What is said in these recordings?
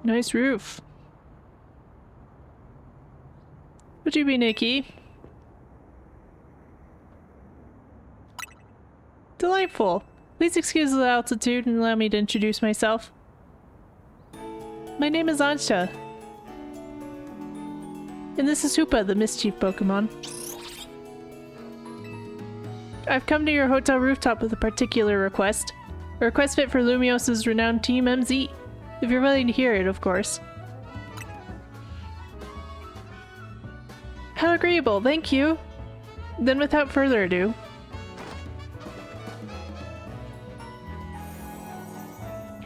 Nice roof. Would you be Nikki? Delightful. Please excuse the altitude and allow me to introduce myself. My name is Ansha. And this is Hoopa, the mischief Pokémon. I've come to your hotel rooftop with a particular request. A request fit for Lumios's renowned Team MZ. If you're willing to hear it, of course. How agreeable, thank you! Then without further ado...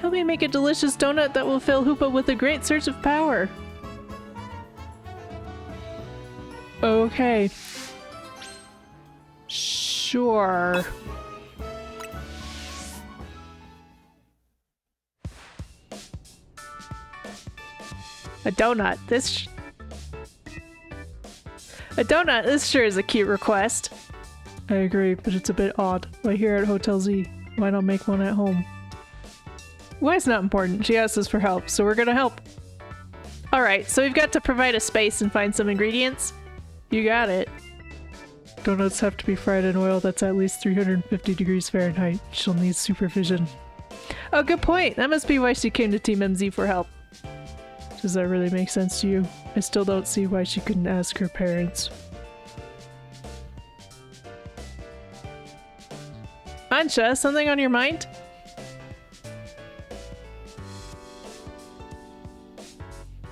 help me make a delicious donut that will fill Hoopa with a great surge of power! Okay. Sure. A donut. A donut? This sure is a cute request. I agree, but it's a bit odd. Why here at Hotel Z? Why not make one at home? Why's not important? She asked us for help, so we're gonna help. Alright, so we've got to provide a space and find some ingredients. You got it. Donuts have to be fried in oil that's at least 350 degrees Fahrenheit. She'll need supervision. Oh, good point! That must be why she came to Team MZ for help. Does that really make sense to you? I still don't see why she couldn't ask her parents. Ansha, something on your mind?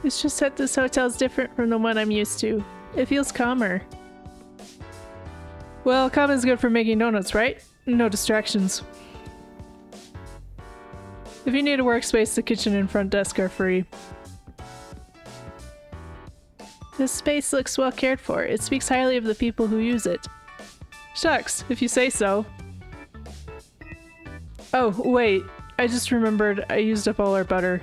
It's just that this hotel's different from the one I'm used to. It feels calmer. Well, calm is good for making donuts, right? No distractions. If you need a workspace, the kitchen and front desk are free. This space looks well cared for. It speaks highly of the people who use it. Shucks, if you say so. Oh, wait. I just remembered I used up all our butter.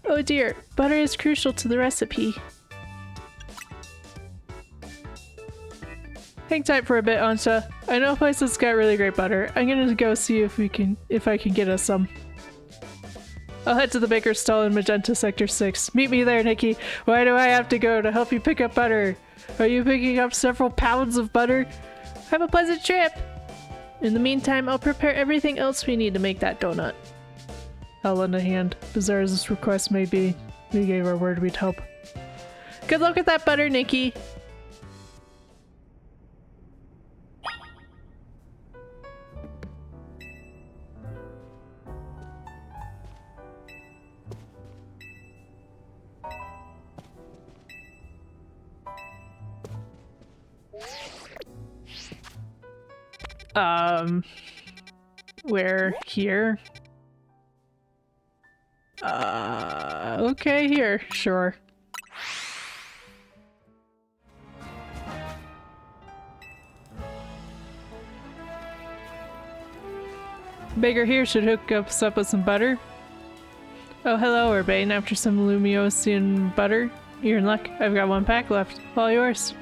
Oh dear, butter is crucial to the recipe. Hang tight for a bit, Ansha. I know a place that's got really great butter. I'm gonna go see if I can get us some. I'll head to the baker's stall in Magenta Sector 6. Meet me there, Nikki. Why do I have to go to help you pick up butter? Are you picking up several pounds of butter? Have a pleasant trip! In the meantime, I'll prepare everything else we need to make that donut. I'll lend a hand. Bizarre as this request may be, we gave our word we'd help. Good luck with that butter, Nikki! Where? Here? Okay, here. Sure. Baker here should hook us up with some butter. Oh, hello, Urbane. After some Lumiosian butter, you're in luck. I've got one pack left. All yours.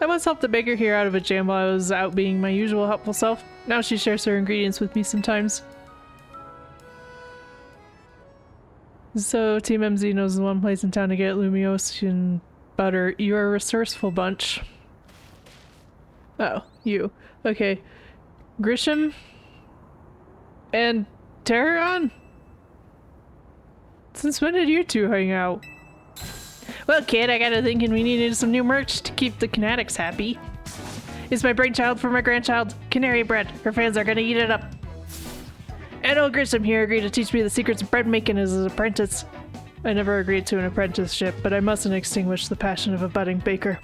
I once helped the baker here out of a jam while I was out being my usual helpful self. Now she shares her ingredients with me sometimes. So Team MZ knows the one place in town to get Lumiosian butter. You're a resourceful bunch. Oh, you. Okay. Grisham? And Terran? Since when did you two hang out? Well, kid, I got to thinking we needed some new merch to keep the Kinetics happy. It's my brainchild for my grandchild, Canary Bread. Her fans are gonna eat it up. And old Grissom here agreed to teach me the secrets of bread making as his apprentice. I never agreed to an apprenticeship, but I mustn't extinguish the passion of a budding baker.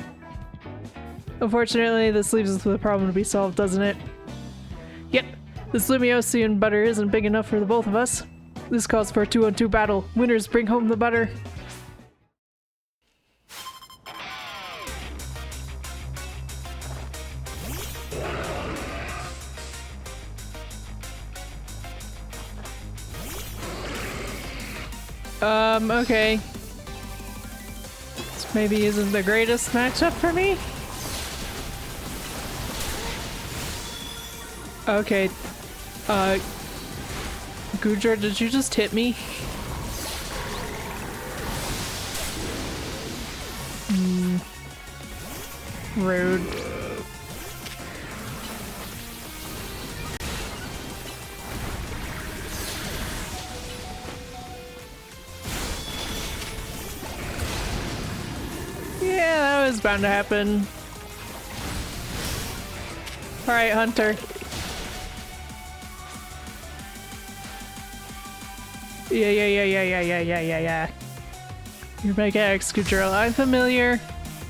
Unfortunately, this leaves us with a problem to be solved, doesn't it? Yep, this Lumiosian butter isn't big enough for the both of us. This calls for a 2-on-2 battle. Winners bring home the butter. Okay. This maybe isn't the greatest matchup for me? Okay. Gudra, did you just hit me? Rude. Yeah, that was bound to happen. Alright, Hunter. Yeah. You're Mega X Gudra. I'm familiar.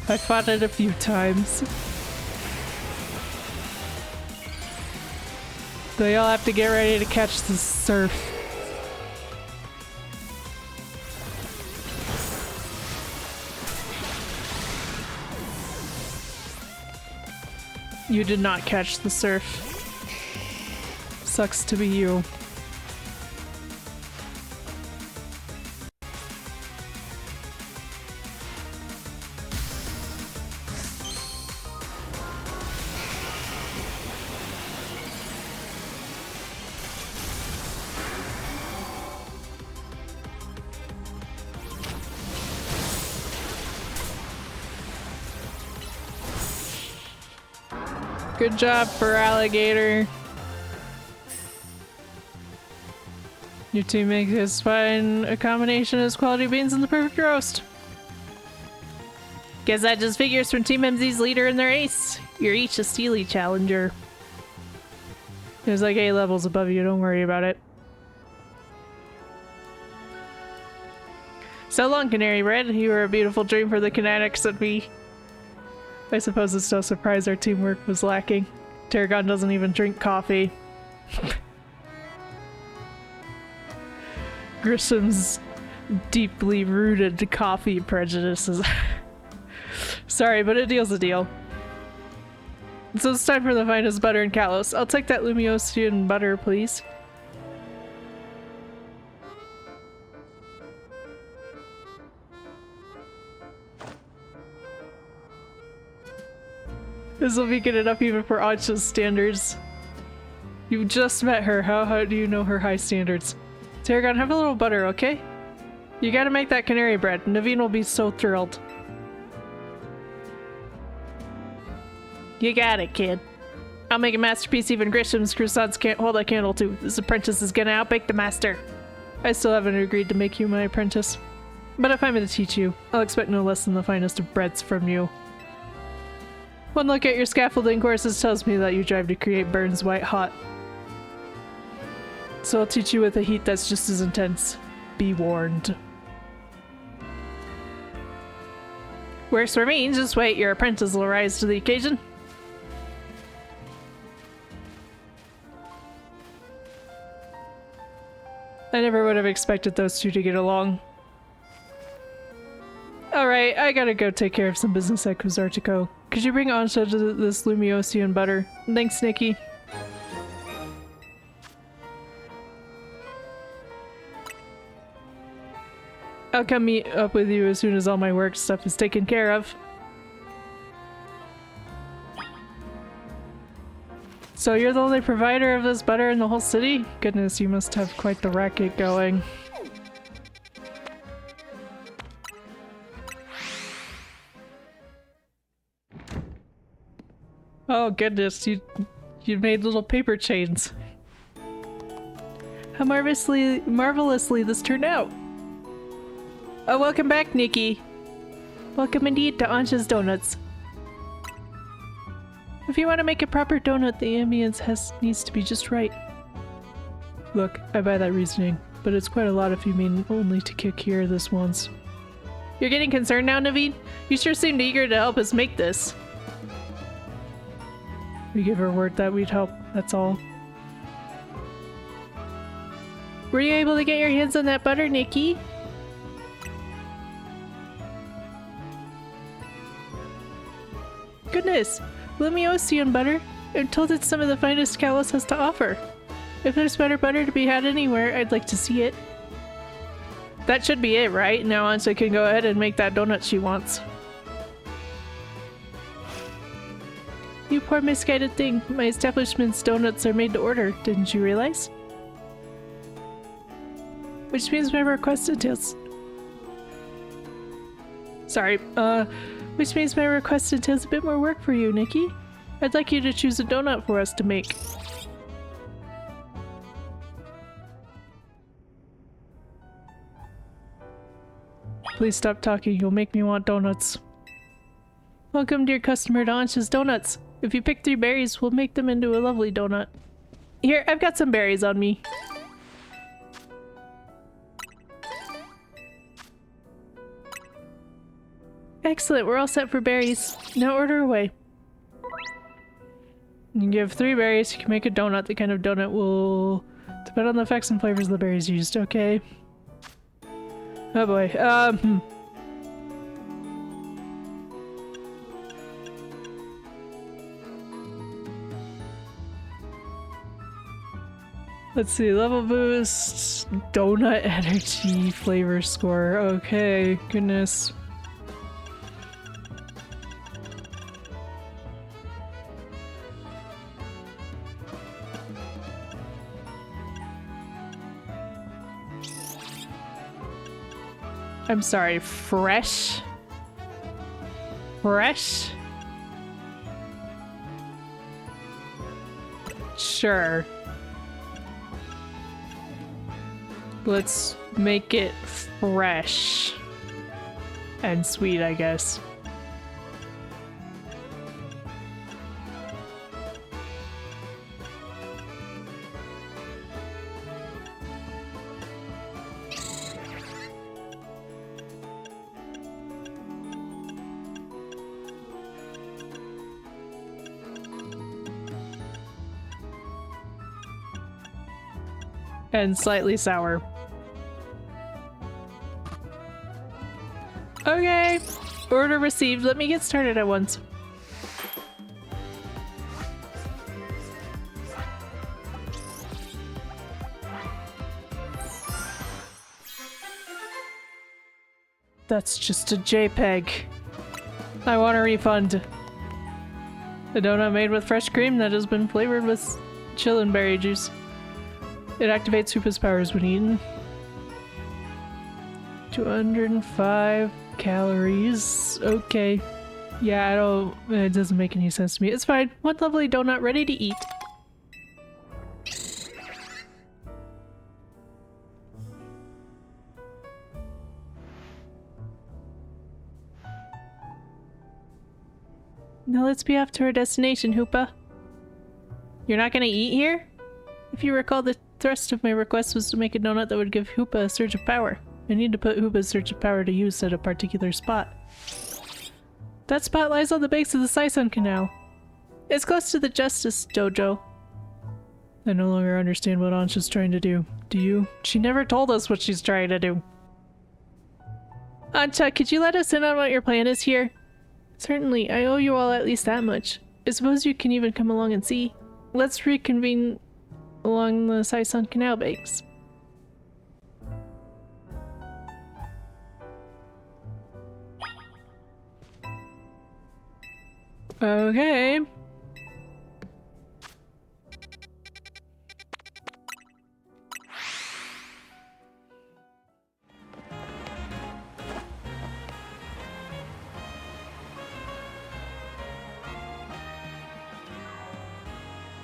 I fought it a few times. They all have to get ready to catch the surf. You did not catch the surf. Sucks to be you. Good job for alligator. Your team makes as fine a combination as quality beans and the perfect roast. Guess that just figures from Team MZ's leader and their ace. You're each a Steely challenger. There's like 8 levels above you, don't worry about it. So long, Canary Bread. You were a beautiful dream for the Kinetics and me. I suppose it's no surprise our teamwork was lacking. Tarragon doesn't even drink coffee. Grissom's deeply rooted coffee prejudices. Sorry, but a deal's a deal. So it's time for the finest butter in Kalos. I'll take that Lumiosian butter, please. This will be good enough even for Ansha's standards. You've just met her. How do you know her high standards? Tarragon, have a little butter, okay? You gotta make that canary bread. Naveen will be so thrilled. You got it, kid. I'll make a masterpiece even Grisham's croissants can't hold a candle to. This apprentice is gonna outbake the master. I still haven't agreed to make you my apprentice. But if I'm gonna teach you, I'll expect no less than the finest of breads from you. One look at your scaffolding courses tells me that you drive to create burns white hot. So I'll teach you with a heat that's just as intense. Be warned. Works for me, just wait, your apprentice will rise to the occasion. I never would have expected those two to get along. Alright, I gotta go take care of some business at Kuzartico. Could you bring Ansha to this Lumiosian butter? Thanks, Nikki. I'll come meet up with you as soon as all my work stuff is taken care of. So you're the only provider of this butter in the whole city? Goodness, you must have quite the racket going. Oh goodness, you made little paper chains. How marvelously this turned out. Oh, welcome back, Nikki. Welcome indeed to Ansha's Donuts. If you want to make a proper donut, the ambience needs to be just right. Look, I buy that reasoning, but it's quite a lot if you mean only to kick here this once. You're getting concerned now, Naveen? You sure seemed eager to help us make this. We gave her word that we'd help, that's all. Were you able to get your hands on that butter, Nikki? Goodness! Lumiosian butter? I'm told it's some of the finest Kalos has to offer. If there's better butter to be had anywhere, I'd like to see it. That should be it, right? Now Ansha can go ahead and make that donut she wants. You poor misguided thing. My establishment's donuts are made to order, didn't you realize? Which means my request entails... Sorry, which means my request entails a bit more work for you, Nikki. I'd like you to choose a donut for us to make. Please stop talking, you'll make me want donuts. Welcome, dear customer, to Ansha's Donuts. If you pick 3 berries, we'll make them into a lovely donut. Here, I've got some berries on me. Excellent, we're all set for berries. Now order away. You can give 3 berries, you can make a donut. The kind of donut will depend on the effects and flavors of the berries used, okay? Oh boy, let's see, level boost, donut energy, flavor score, okay, goodness. I'm sorry, fresh? Fresh? Sure. Let's make it fresh. And sweet, I guess. And slightly sour. Okay, order received. Let me get started at once. That's just a JPEG. I want a refund. A donut made with fresh cream that has been flavored with chillin' berry juice. It activates Hoopa's powers when eaten. 205 calories. Okay. Yeah, it doesn't make any sense to me. It's fine. One lovely donut ready to eat. Now let's be off to our destination, Hoopa. You're not gonna eat here? If you recall, the thrust of my request was to make a donut that would give Hoopa a surge of power. I need to put Hoopa's surge of power to use at a particular spot. That spot lies on the banks of the Saison Canal. It's close to the Justice Dojo. I no longer understand what Ansha's trying to do. Do you? She never told us what she's trying to do. Ansha, could you let us in on what your plan is here? Certainly, I owe you all at least that much. I suppose you can even come along and see. Let's reconvene along the Saison Canal banks. Okay.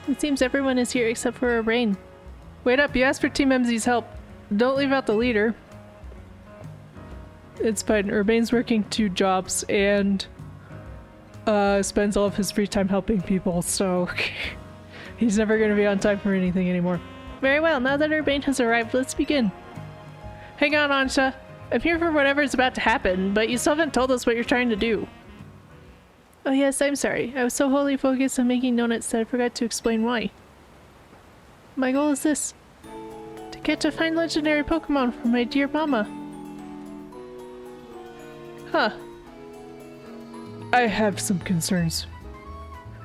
It seems everyone is here except for Urbane. Wait up, you asked for Team MZ's help. Don't leave out the leader. It's fine. Urbane's working 2 jobs and spends all of his free time helping people, so he's never going to be on time for anything anymore. Very well, now that Urbane has arrived, let's begin. Hang on, Ansha. I'm here for whatever is about to happen, but you still haven't told us what you're trying to do. Oh yes, I'm sorry. I was so wholly focused on making donuts that I forgot to explain why. My goal is this. To get to find legendary Pokémon for my dear mama. Huh. I have some concerns.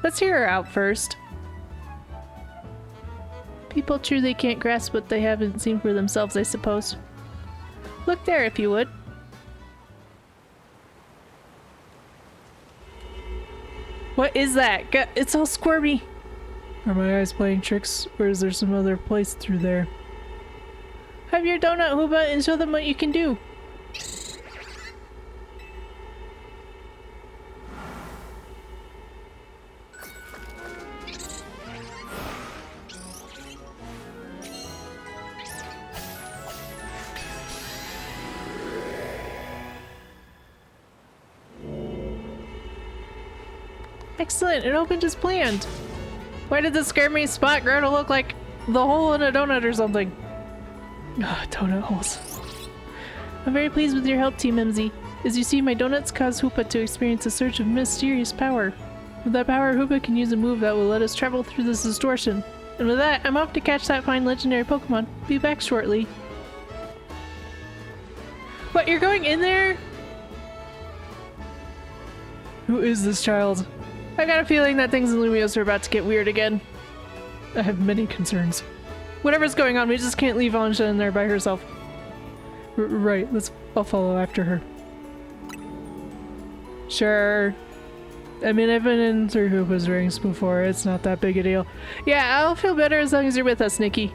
Let's hear her out first. People truly can't grasp what they haven't seen for themselves, I suppose. Look there if you would. What is that? It's all squirmy. Are my eyes playing tricks, or is there some other place through there? Have your donut, Hooba, and show them what you can do. Excellent, it opened as planned. Why did the scare me spot grow to look like the hole in a donut or something? Ugh, donut holes. I'm very pleased with your help, Team MZ. As you see, my donuts cause Hoopa to experience a surge of mysterious power. With that power, Hoopa can use a move that will let us travel through this distortion. And with that, I'm off to catch that fine legendary Pokemon. Be back shortly. What, you're going in there? Who is this child? I got a feeling that things in Lumiose are about to get weird again. I have many concerns. Whatever's going on, we just can't leave Ansha in there by herself. Right, I'll follow after her. Sure. I mean, I've been in through Hoopa's rings before, it's not that big a deal. Yeah, I'll feel better as long as you're with us, Nikki.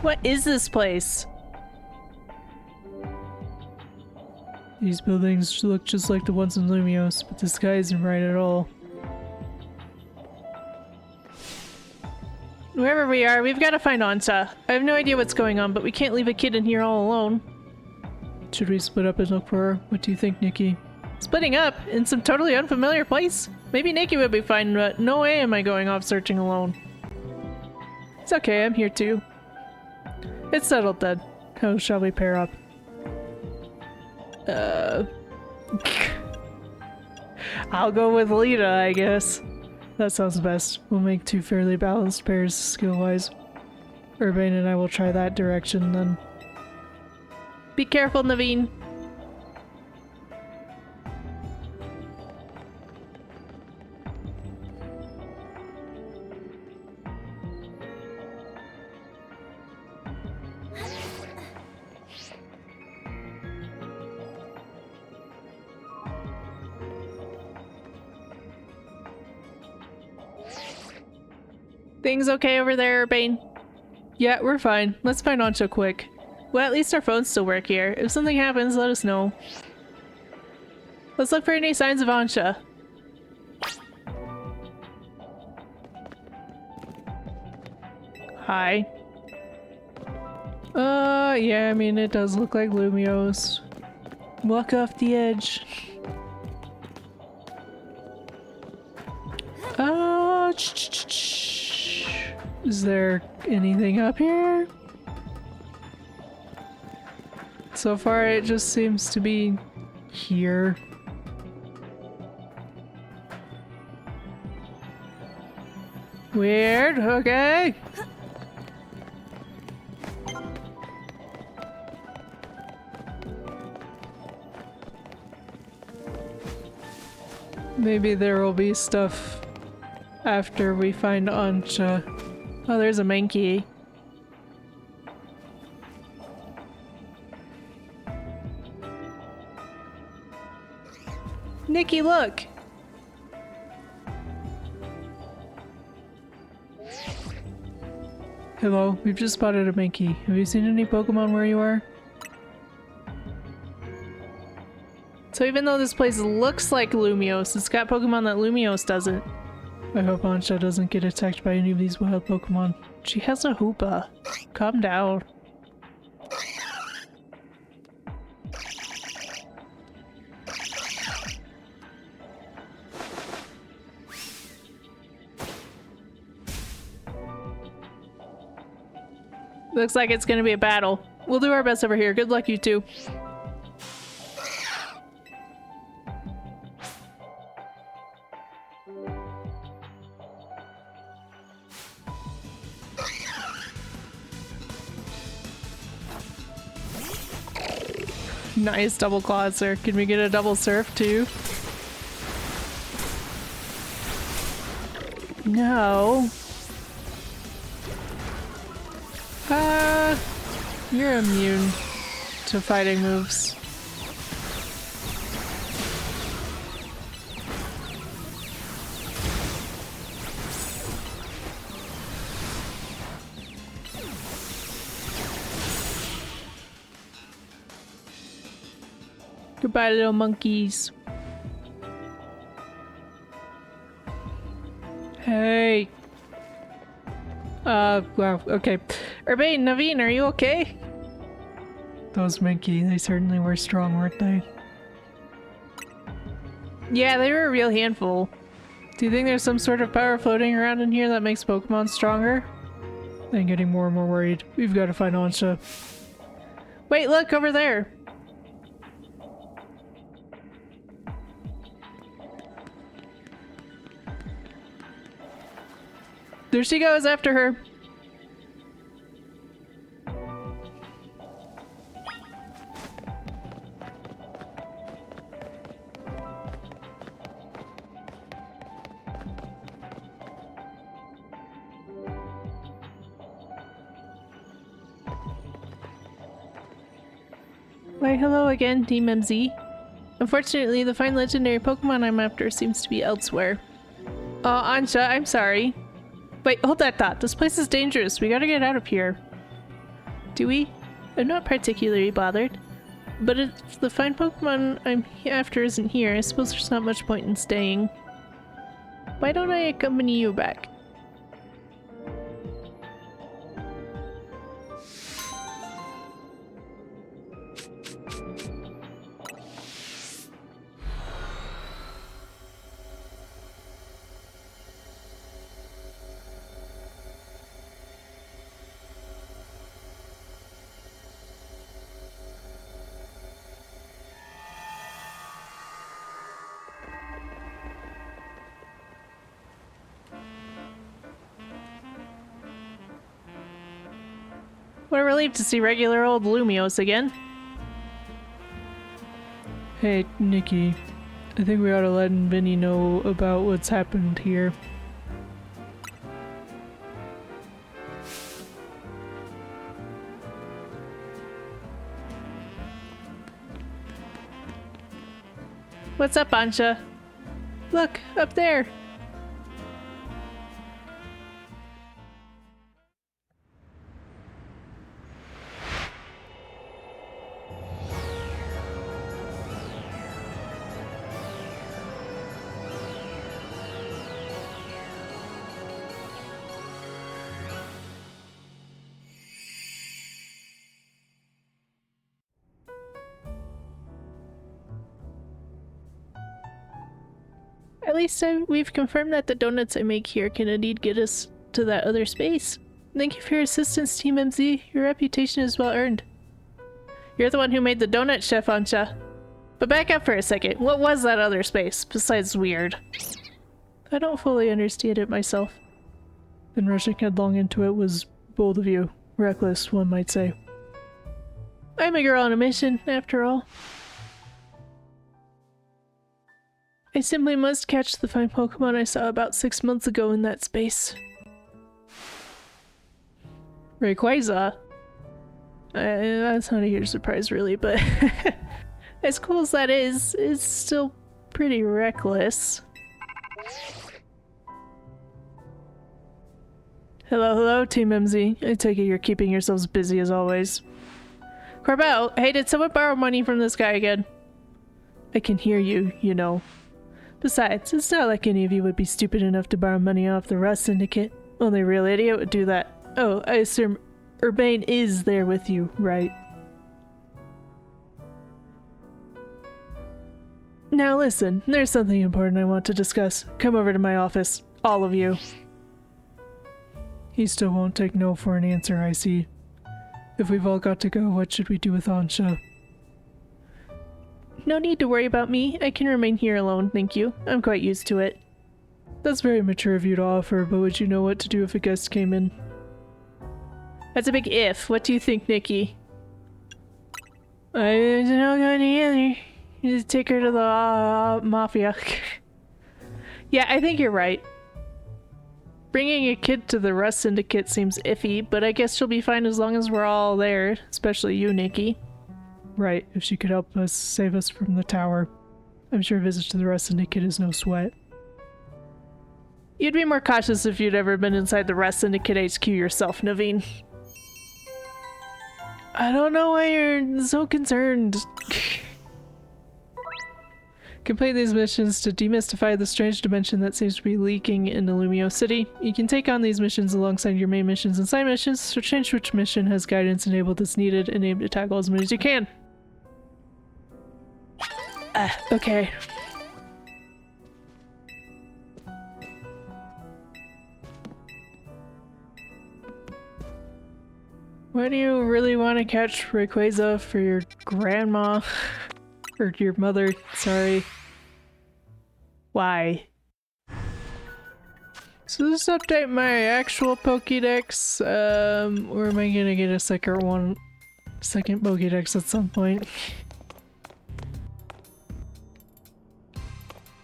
What is this place? These buildings look just like the ones in Lumiose, but the sky isn't right at all. Wherever we are, we've got to find Ansha. I have no idea what's going on, but we can't leave a kid in here all alone. Should we split up and look for her? What do you think, Nikki? Splitting up? In some totally unfamiliar place? Maybe Nikki would be fine, but no way am I going off searching alone. It's okay, I'm here too. It's settled then. How shall we pair up? I'll go with Lita, I guess. That sounds best. We'll make two fairly balanced pairs skill-wise. Urbane and I will try that direction then. Be careful, Naveen. Things okay over there, Urbane? Yeah, we're fine. Let's find Ansha quick. Well, at least our phones still work here. If something happens, let us know. Let's look for any signs of Ansha. Hi. Yeah, I mean, it does look like Lumiose. Walk off the edge. Is there anything up here? So far it just seems to be here. Weird, okay. Maybe there will be stuff after we find Ansha. Oh, there's a Mankey. Nikki, look! Hello, we've just spotted a Mankey. Have you seen any Pokemon where you are? So even though this place looks like Lumiose, it's got Pokemon that Lumiose doesn't. I hope Ansha doesn't get attacked by any of these wild Pokemon. She has a Hoopa. Calm down. Looks like it's gonna be a battle. We'll do our best over here. Good luck, you two. Nice double claw, sir. Can we get a double surf too? No. You're immune to fighting moves. Goodbye, little monkeys. Hey. Wow, okay. Urbane, Naveen, are you okay? Those monkey, they certainly were strong, weren't they? Yeah, they were a real handful. Do you think there's some sort of power floating around in here that makes Pokemon stronger? I'm getting more and more worried. We've got to find Ansha. Wait, look, over there! There she goes, after her! Why, hello again, Team MZ. Unfortunately, the fine legendary Pokemon I'm after seems to be elsewhere. Oh, Ansha, I'm sorry. Wait, hold that thought. This place is dangerous. We gotta get out of here. Do we? I'm not particularly bothered. But if the fine Pokemon I'm after isn't here, I suppose there's not much point in staying. Why don't I accompany you back? What a relief to see regular old Lumios again. Hey, Nikki. I think we ought to let Vinny know about what's happened here. What's up, Ansha? Look, up there! At least we've confirmed that the donuts I make here can indeed get us to that other space. Thank you for your assistance, Team MZ. Your reputation is well earned. You're the one who made the donut, Chef Ansha. But back up for a second. What was that other space, besides weird? I don't fully understand it myself. Then rushing headlong into it was bold of you. Reckless, one might say. I'm a girl on a mission, after all. I simply must catch the fine Pokemon I saw about 6 months ago in that space. Rayquaza? That's not a huge surprise really, but as cool as that is, it's still pretty reckless. Hello, Team MZ. I take it you're keeping yourselves busy as always. Corbell, hey, did someone borrow money from this guy again? I can hear you, you know. Besides, it's not like any of you would be stupid enough to borrow money off the Rust Syndicate. Only a real idiot would do that. Oh, I assume Urbane is there with you, right? Now listen, there's something important I want to discuss. Come over to my office, all of you. He still won't take no for an answer, I see. If we've all got to go, what should we do with Ansha? No need to worry about me. I can remain here alone, thank you. I'm quite used to it. That's very mature of you to offer, but would you know what to do if a guest came in? That's a big if. What do you think, Nikki? I don't go either. You just take her to the mafia. Yeah, I think you're right. Bringing a kid to the Rust Syndicate seems iffy, but I guess she'll be fine as long as we're all there, especially you, Nikki. Right, if she could help us save us from the tower. I'm sure a visit to the Rust Syndicate is no sweat. You'd be more cautious if you'd ever been inside the Rust Syndicate HQ yourself, Naveen. I don't know why you're so concerned. Complete these missions to demystify the strange dimension that seems to be leaking in Illumio City. You can take on these missions alongside your main missions and side missions, so change which mission has guidance enabled as needed and aim to tackle as many as you can. Okay. Why do you really want to catch Rayquaza for your grandma? Or your mother, sorry. Why? So this update my actual Pokédex, or am I gonna get a second Pokédex at some point?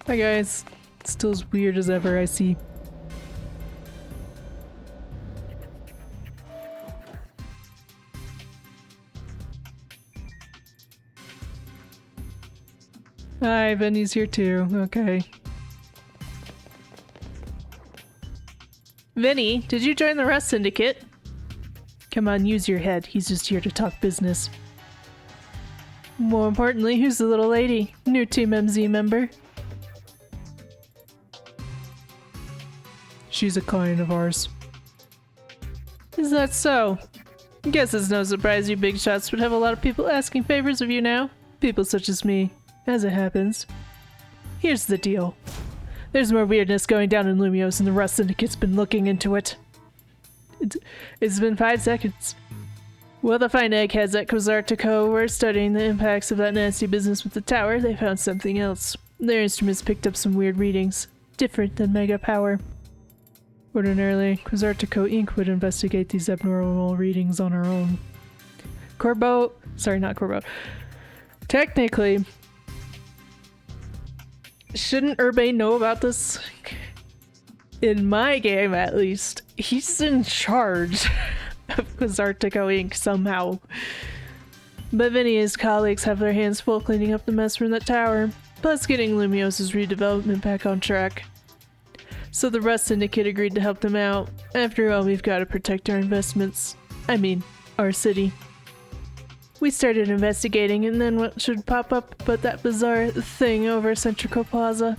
Hi guys, still as weird as ever, I see. Hi, Benny's here too, okay. Vinny, did you join the Rust Syndicate? Come on, use your head. He's just here to talk business. More importantly, who's the little lady? New Team MZ member. She's a client of ours. Is that so? Guess it's no surprise you big shots would have a lot of people asking favors of you now. People such as me, as it happens. Here's the deal. There's more weirdness going down in Lumios and the Rust Syndicate's been looking into it. It's been 5 seconds. While the fine eggheads at Quasartico were studying the impacts of that nasty business with the tower, they found something else. Their instruments picked up some weird readings, different than Mega Power. Ordinarily, Quasartico Inc. would investigate these abnormal readings on our own. Sorry, not Corbo. Technically, shouldn't Urbane know about this? In my game, at least, he's in charge of Quasartico Inc. somehow. But Vinny and his colleagues have their hands full cleaning up the mess from that tower, plus getting Lumios' redevelopment back on track. So the Rust Syndicate agreed to help them out. After all, we've got to protect our investments. I mean, our city. We started investigating, and then what should pop up but that bizarre thing over Centrico Plaza.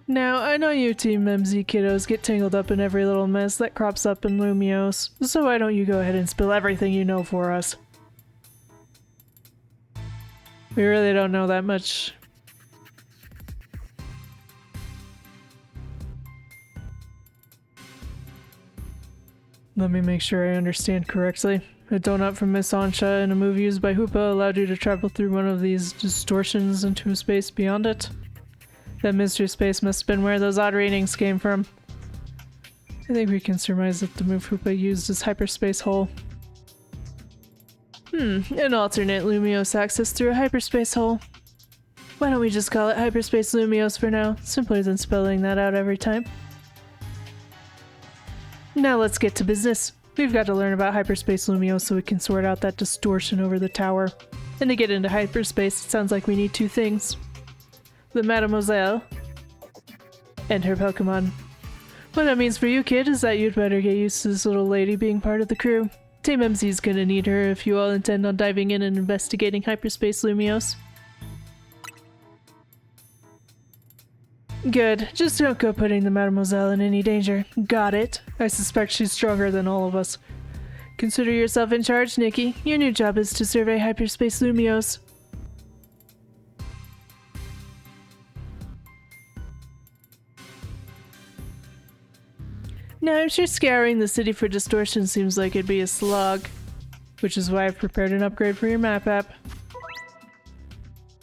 Now, I know you Team MZ kiddos get tangled up in every little mess that crops up in Lumios, so why don't you go ahead and spill everything you know for us? We really don't know that much. Let me make sure I understand correctly. A donut from Miss Ansha in a move used by Hoopa allowed you to travel through one of these distortions into a space beyond it. That mystery space must have been where those odd readings came from. I think we can surmise that the move Hoopa used is hyperspace hole. An alternate Lumios access through a hyperspace hole. Why don't we just call it Hyperspace Lumios for now? Simpler than spelling that out every time. Now let's get to business. We've got to learn about Hyperspace Lumios so we can sort out that distortion over the tower. And to get into hyperspace, it sounds like we need 2 things. The Mademoiselle and her Pokémon. What that means for you, kid, is that you'd better get used to this little lady being part of the crew. Team MZ's gonna need her if you all intend on diving in and investigating Hyperspace Lumios. Good. Just don't go putting the Mademoiselle in any danger. Got it. I suspect she's stronger than all of us. Consider yourself in charge, Nikki. Your new job is to survey Hyperspace Lumios. Now, I'm sure scouring the city for distortion seems like it'd be a slog, which is why I've prepared an upgrade for your map app.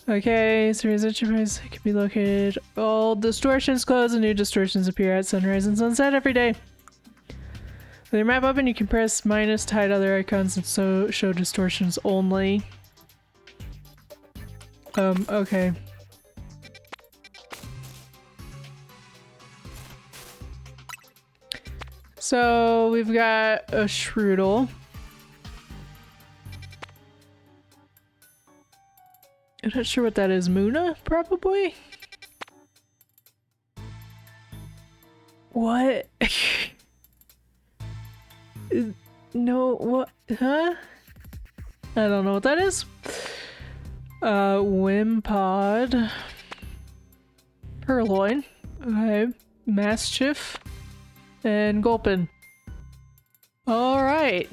Okay, so enterprise can be located. All distortions close and new distortions appear at sunrise and sunset every day. With your map open, you can press minus to hide other icons and so show distortions only. Okay. So we've got a Shroodle. I'm not sure what that is. Muna, probably? What? No, what? Huh? I don't know what that is. Wimpod. Purloin. Okay. Mastiff. And Gulpin. Alright.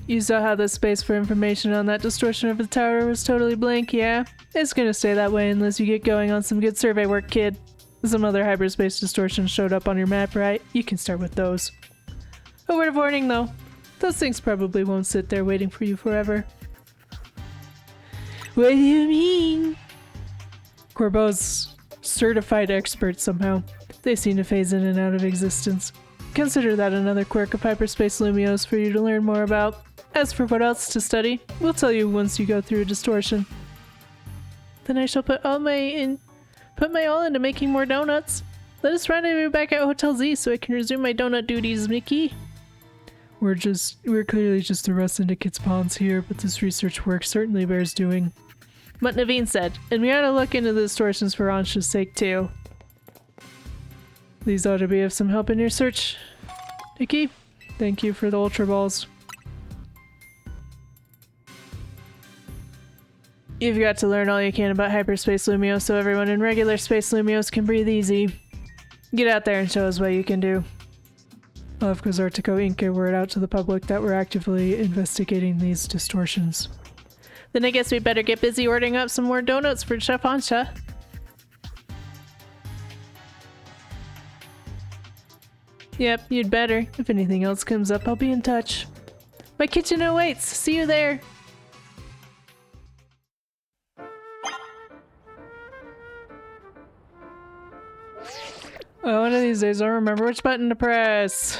You saw how the space for information on that distortion of the tower was totally blank, yeah? It's gonna stay that way unless you get going on some good survey work, kid. Some other hyperspace distortions showed up on your map, right? You can start with those. A word of warning though. Those things probably won't sit there waiting for you forever. What do you mean? Corbeau's certified experts somehow. They seem to phase in and out of existence. Consider that another quirk of hyperspace Lumios for you to learn more about. As for what else to study, we'll tell you once you go through a distortion. Then I shall put my all into making more donuts. Let us rendezvous back at Hotel Z so I can resume my donut duties, Mickey. We're clearly just the rust into Kit's Ponds here, but this research work certainly bears doing. What Naveen said, and we ought to look into the distortions for Ansha's sake too. These ought to be of some help in your search. Nikki, thank you for the Ultra Balls. You've got to learn all you can about hyperspace Lumios so everyone in regular space Lumios can breathe easy. Get out there and show us what you can do. I'll have Kazartico Inc. a word out to the public that we're actively investigating these distortions. Then I guess we better get busy ordering up some more donuts for Chef Ansha. Yep, you'd better. If anything else comes up, I'll be in touch. My kitchen awaits! See you there! Oh, one of these days I'll remember which button to press.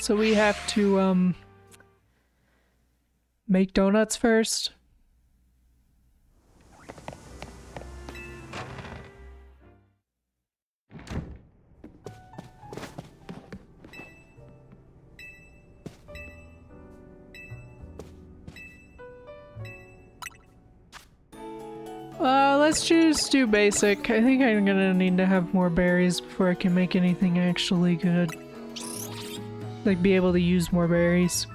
So we have to, make donuts first. Let's just do basic. I think I'm gonna need to have more berries before I can make anything actually good. Like, be able to use more berries.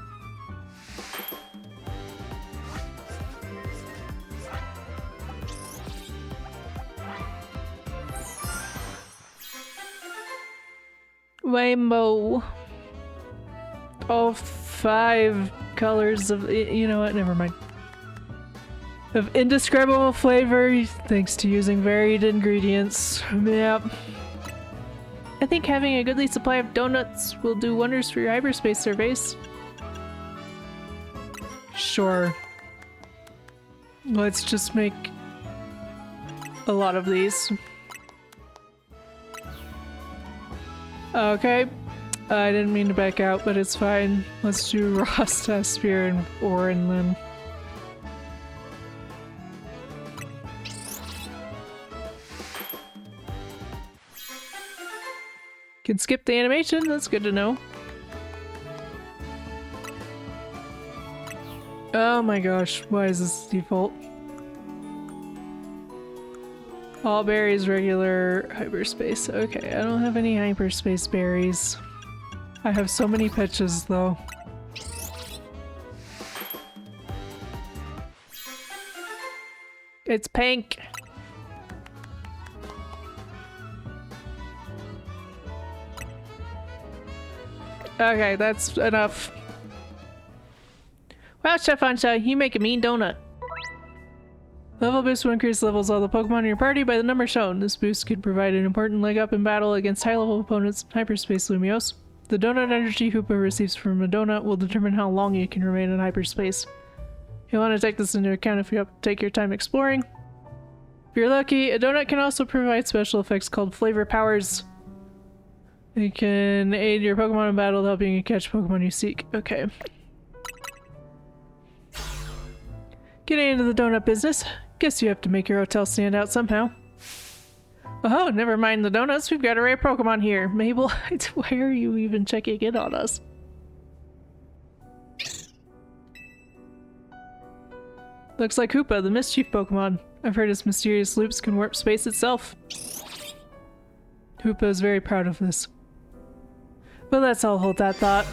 Rainbow. All 5 colors of- you know what, never mind. Of indescribable flavor thanks to using varied ingredients. Yep. I think having a goodly supply of donuts will do wonders for your hyperspace surveys. Sure. Let's just make a lot of these. Okay. I didn't mean to back out, but it's fine. Let's do Rasta, Spear, and Orin then. Can skip the animation, that's good to know. Oh my gosh, why is this default? All berries, regular, hyperspace. Okay, I don't have any hyperspace berries. I have so many pitches though. It's pink! Okay, that's enough. Wow, Chef Ansha, you make a mean donut. Level boost will increase levels of all the Pokemon in your party by the number shown. This boost could provide an important leg up in battle against high-level opponents in hyperspace Lumios. The donut energy Hoopa receives from a donut will determine how long you can remain in hyperspace. You'll want to take this into account if you have to take your time exploring. If you're lucky, a donut can also provide special effects called flavor powers. It can aid your Pokemon in battle, helping you catch Pokemon you seek. Okay. Getting into the donut business. Guess you have to make your hotel stand out somehow. Oh, never mind the donuts. We've got a rare Pokemon here. Mabel, why are you even checking in on us? Looks like Hoopa, the mischief Pokemon. I've heard his mysterious loops can warp space itself. Hoopa is very proud of this. But let's all hold that thought.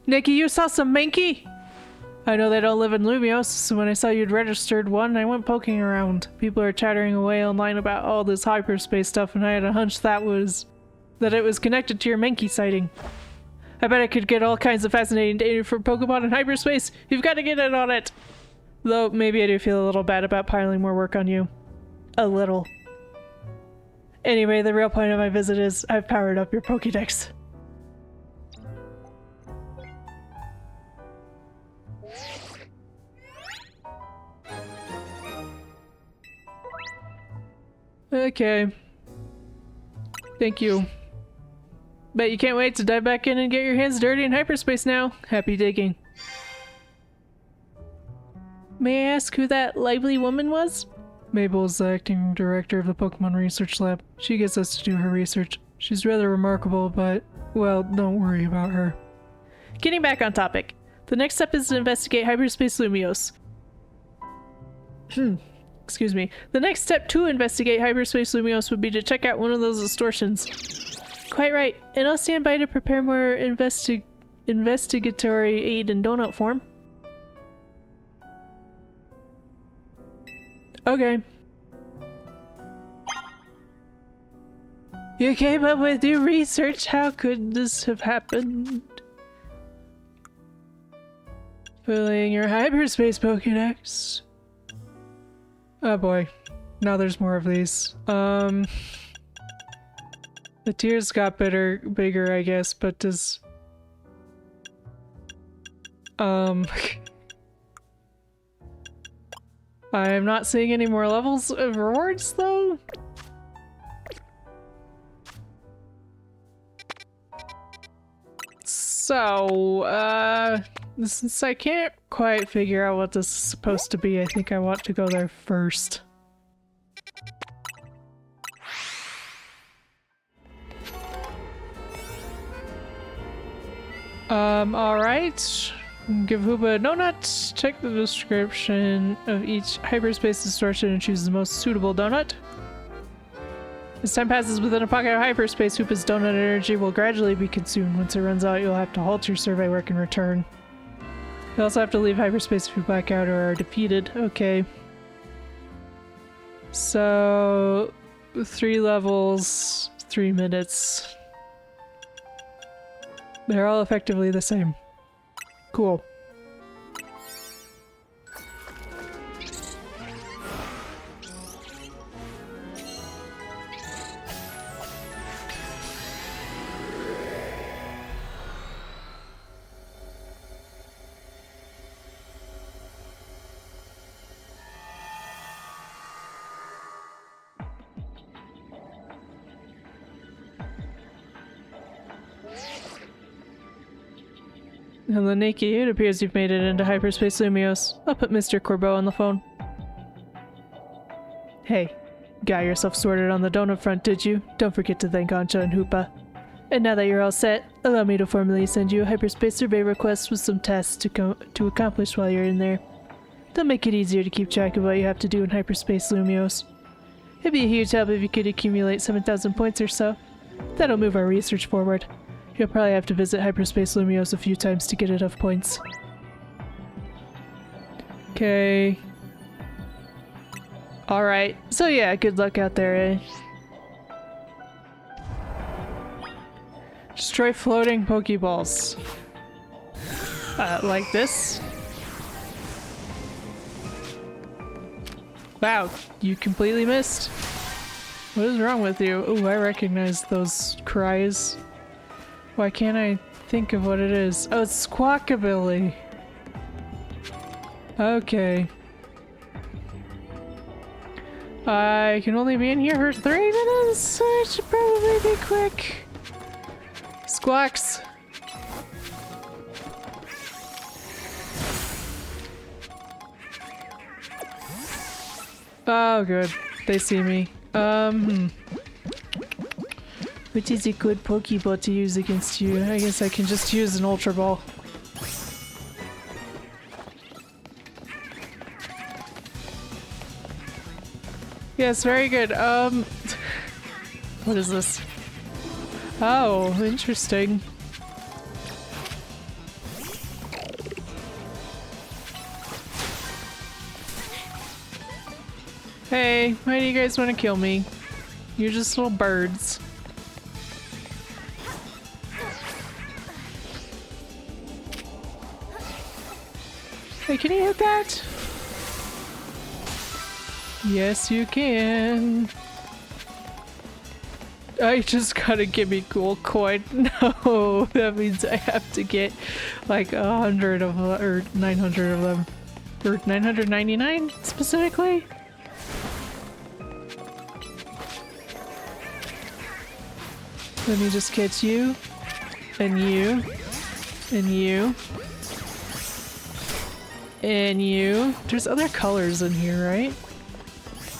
Nikki, you saw some Mankey? I know they don't live in Lumios, so when I saw you'd registered one, I went poking around. People are chattering away online about all this hyperspace stuff, and I had a hunch that it was connected to your Mankey sighting. I bet I could get all kinds of fascinating data from Pokemon in hyperspace. You've got to get in on it! Though, maybe I do feel a little bad about piling more work on you. A little. Anyway, the real point of my visit is I've powered up your Pokédex. Okay. Thank you. Bet you can't wait to dive back in and get your hands dirty in hyperspace now. Happy digging. May I ask who that lively woman was? Mabel is the acting director of the Pokemon Research Lab. She gets us to do her research. She's rather remarkable, but, well, don't worry about her. Getting back on topic. The next step is to investigate Hyperspace Lumios. Excuse me. The next step to investigate Hyperspace Lumios would be to check out one of those distortions. Quite right. And I'll stand by to prepare more investigatory aid in donut form. Okay. You came up with your research? How could this have happened? Filling your hyperspace Pokédex. Oh boy. Now there's more of these. The tears got bigger, I guess, but does... I am not seeing any more levels of rewards, though. So, since I can't quite figure out what this is supposed to be, I think I want to go there first. Alright. Give Hoopa a donut. Check the description of each hyperspace distortion and choose the most suitable donut. As time passes within a pocket of hyperspace, Hoopa's donut energy will gradually be consumed. Once it runs out, you'll have to halt your survey work and return. You also have to leave hyperspace if you black out or are defeated. Okay. So... 3 levels, 3 minutes. They're all effectively the same. Cool. Hello, Nikki. It appears you've made it into Hyperspace Lumios. I'll put Mr. Corbeau on the phone. Hey, got yourself sorted on the donut front, did you? Don't forget to thank Ansha and Hoopa. And now that you're all set, allow me to formally send you a Hyperspace survey request with some tasks to accomplish while you're in there. They'll make it easier to keep track of what you have to do in Hyperspace Lumios. It'd be a huge help if you could accumulate 7,000 points or so. That'll move our research forward. You'll probably have to visit Hyperspace Lumios a few times to get enough points. Okay. Alright. So yeah, good luck out there, eh? Destroy floating Pokeballs. Like this. Wow, you completely missed. What is wrong with you? Ooh, I recognize those cries. Why can't I think of what it is? Oh, it's Squawkabilly. Okay. I can only be in here for 3 minutes, so I should probably be quick. Squawks. Oh, good. They see me. Which is a good Pokeball to use against you? I guess I can just use an Ultra Ball. Yes, very good. What is this? Oh, interesting. Hey, why do you guys want to kill me? You're just little birds. Hey, can you hit that? Yes, you can. I just gotta give me cool coin. No, that means I have to get like 100 of or 900 of them. Or 999 specifically? Let me just catch you. And you. And you. And you. There's other colors in here, right?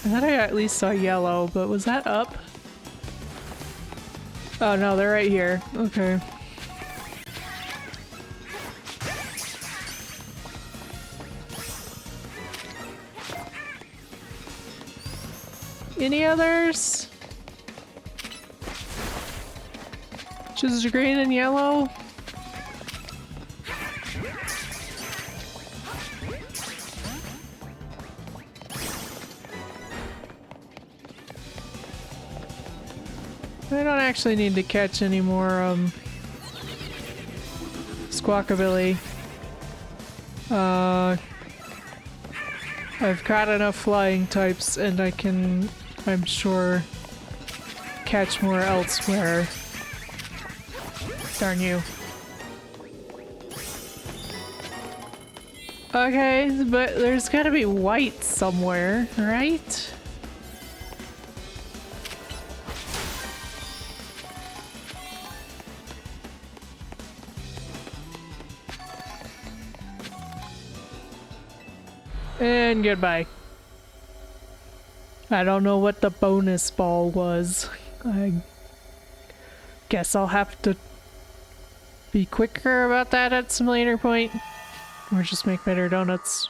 I thought I at least saw yellow, but was that up? Oh no, they're right here. Okay. Any others? Just green and yellow? I don't actually need to catch any more, Squawkabilly. I've got enough flying types and I can, I'm sure, catch more elsewhere. Darn you. Okay, but there's gotta be white somewhere, right? And goodbye. I don't know what the bonus ball was. I guess I'll have to be quicker about that at some later point. Or just make better donuts.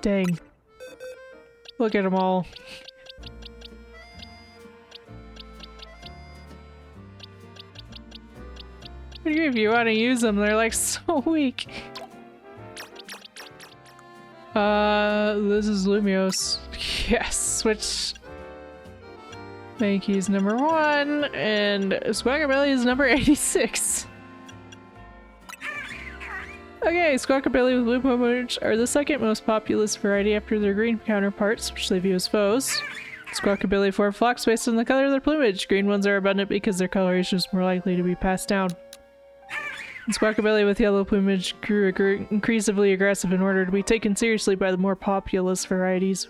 Dang. Look at them all. If you want to use them, they're like so weak. This is Lumios. Yes, switch. Mankey's number 1, and Squawkabilly is number 86. Okay, Squawkabilly with blue plumage are the second most populous variety after their green counterparts, which they view as foes. Squawkabilly form flocks based on the color of their plumage. Green ones are abundant because their coloration is more likely to be passed down. And Squawkabilly with yellow plumage grew increasingly aggressive in order to be taken seriously by the more populous varieties.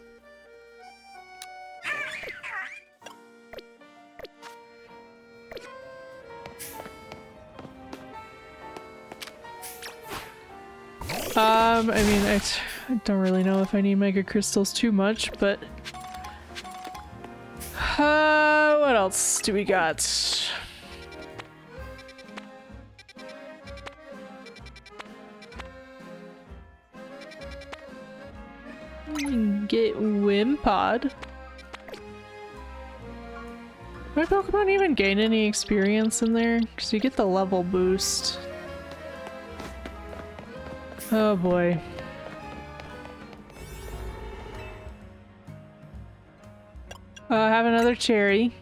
I mean, I don't really know if I need Mega Crystals too much, but... what else do we got? Get Wimpod. My Pokemon even gain any experience in there? Because you get the level boost. Oh boy. Have another cherry.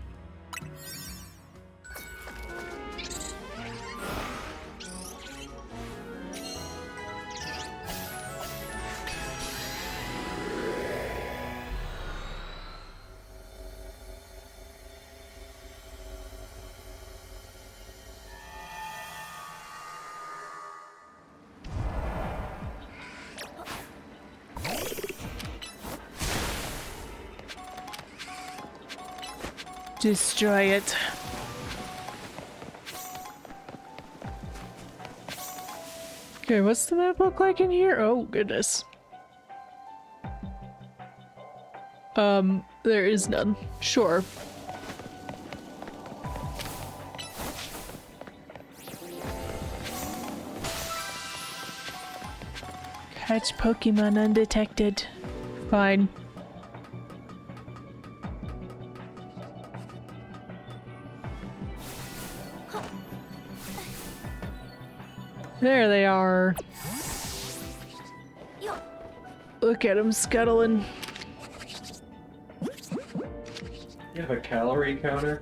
Destroy it. Okay, what's the map look like in here? Oh, goodness. There is none. Sure. Catch Pokemon undetected. Fine. There they are. Look at them scuttling. You have a calorie counter?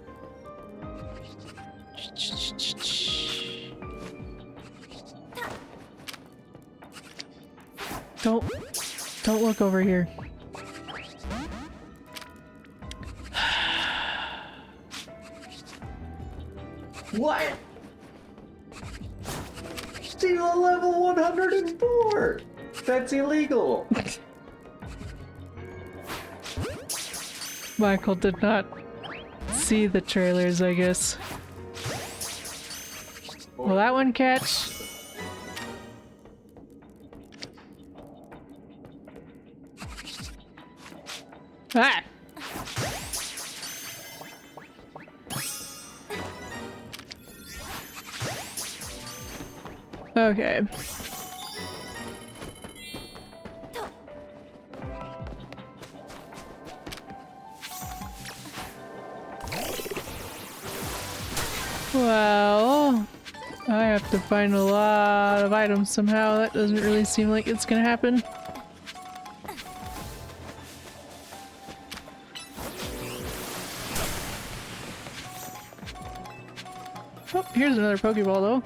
Don't look over here. What? Still a level 104! That's illegal! Michael did not see the trailers, I guess. Will that one catch? Ah! Okay. Well, I have to find a lot of items somehow. That doesn't really seem like it's gonna happen. Oh, here's another Pokeball though.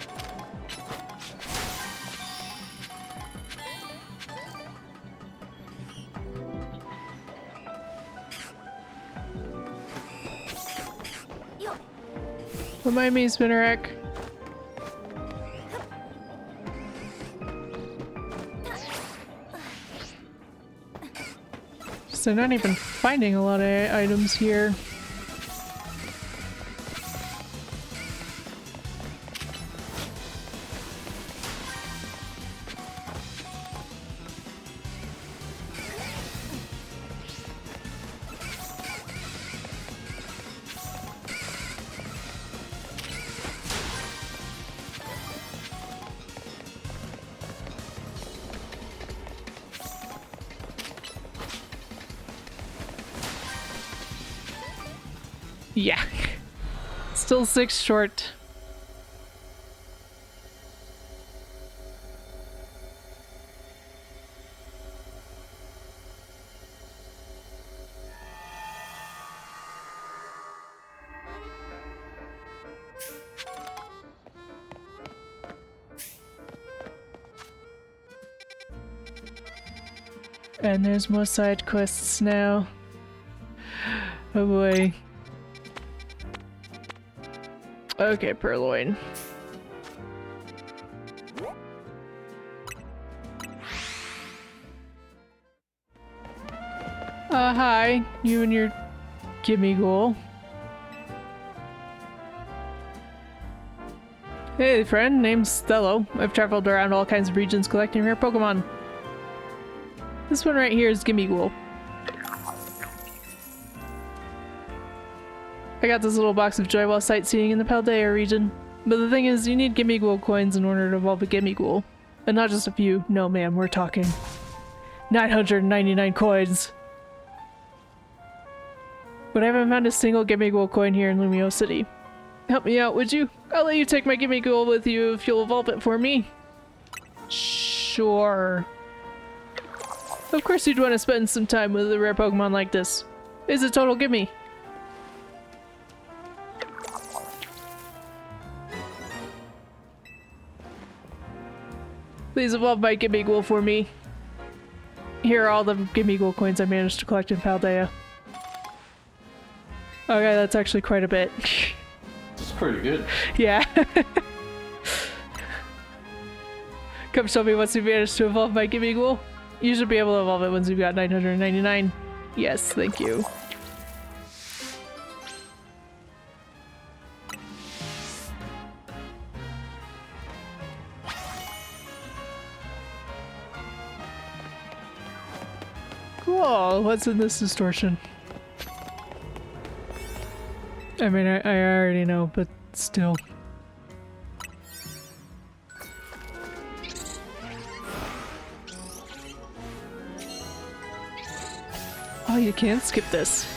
Remind me, Spinnerack. So not even finding a lot of items here. Yeah. Still 6 short. And there's more side quests now. Oh boy. Okay, Purloin. Hi. You and your gimme goal. Hey friend, name's Stello. I've traveled around all kinds of regions collecting rare Pokemon. This one right here is Gimme Ghoul. I got this little box of joy while sightseeing in the Paldea region. But the thing is, you need Gimme Ghoul coins in order to evolve a Gimme Ghoul. And not just a few. No ma'am, we're talking 999 coins. But I haven't found a single Gimme Ghoul coin here in Lumio City. Help me out, would you? I'll let you take my Gimme Ghoul with you if you'll evolve it for me. Sure. Of course you'd want to spend some time with a rare Pokemon like this. It's a total gimme. Please evolve my Gimme Ghoul for me. Here are all the Gimme Ghoul coins I managed to collect in Paldea. Okay, that's actually quite a bit. It's pretty good. Yeah. Come show me once you managed to evolve my Gimme Ghoul. You should be able to evolve it once you've got 999. Yes, thank you. Cool. What's in this distortion? I mean, I already know, but still. Oh, you can't skip this.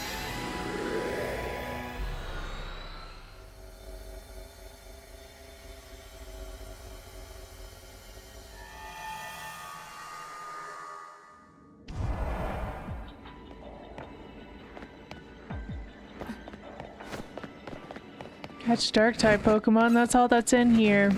Catch dark type Pokemon, that's all that's in here.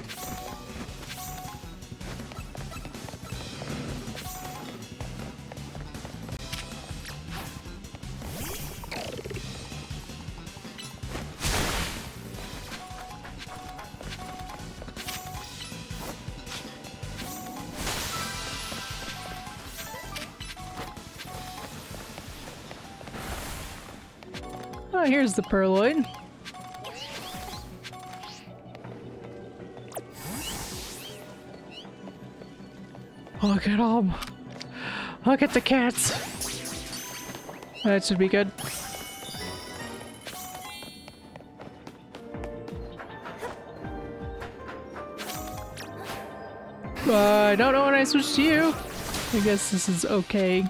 Oh, here's the Purloin. Look at them. Look at the cats. That should be good. I don't know when I switched to you. I guess this is okay.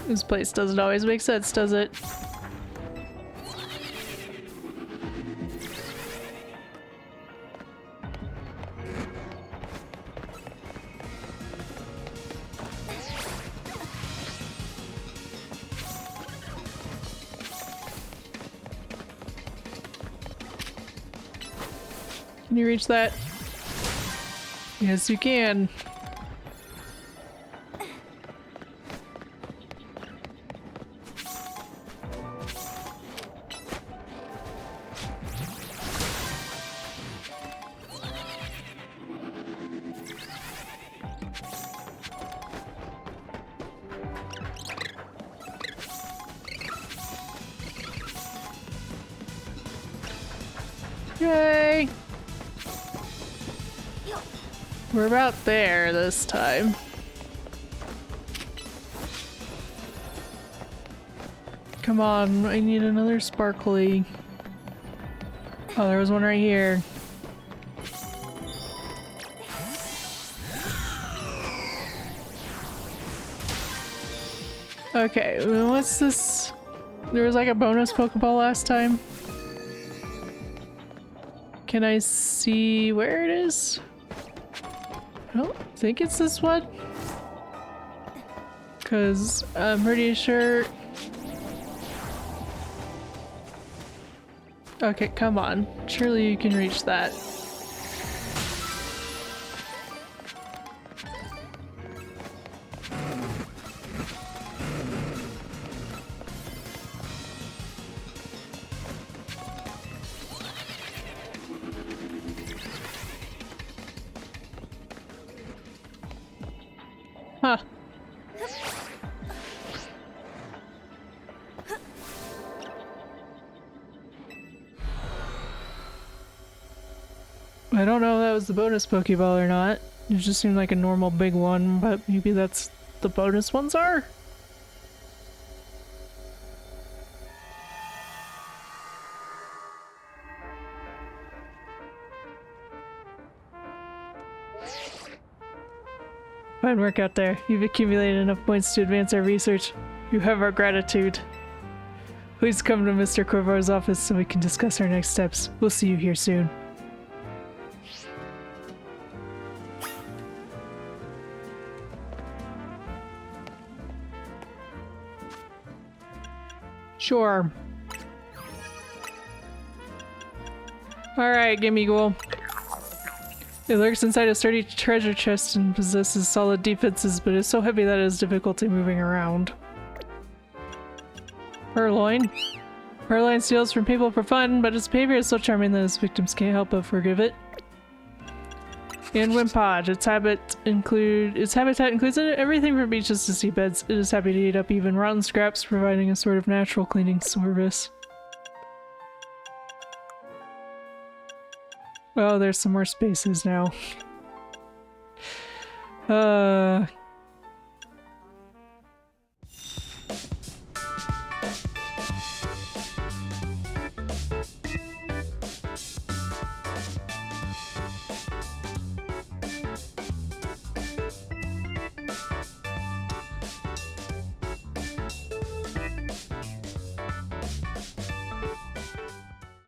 This place doesn't always make sense, does it? Can you reach that? Yes, you can. Yay! We're about there this time. Come on, I need another sparkly. Oh, there was one right here. Okay, what's this? There was like a bonus Pokeball last time. Can I see where it is? I don't think it's this one. Cause I'm pretty sure. Okay, come on. Surely you can reach that. Huh. I don't know if that was the bonus Pokeball or not. It just seemed like a normal big one, but maybe that's the bonus ones are? Fine work out there. You've accumulated enough points to advance our research. You have our gratitude. Please come to Mr. Korvar's office so we can discuss our next steps. We'll see you here soon. Sure. Alright, gimme ghoul. It lurks inside a sturdy treasure chest and possesses solid defenses, but is so heavy that it has difficulty moving around. Purloin. Purloin steals from people for fun, but its behavior is so charming that its victims can't help but forgive it. And Wimpod. Its habitat includes everything from beaches to seabeds. It is happy to eat up even rotten scraps, providing a sort of natural cleaning service. Oh, there's some more spaces now.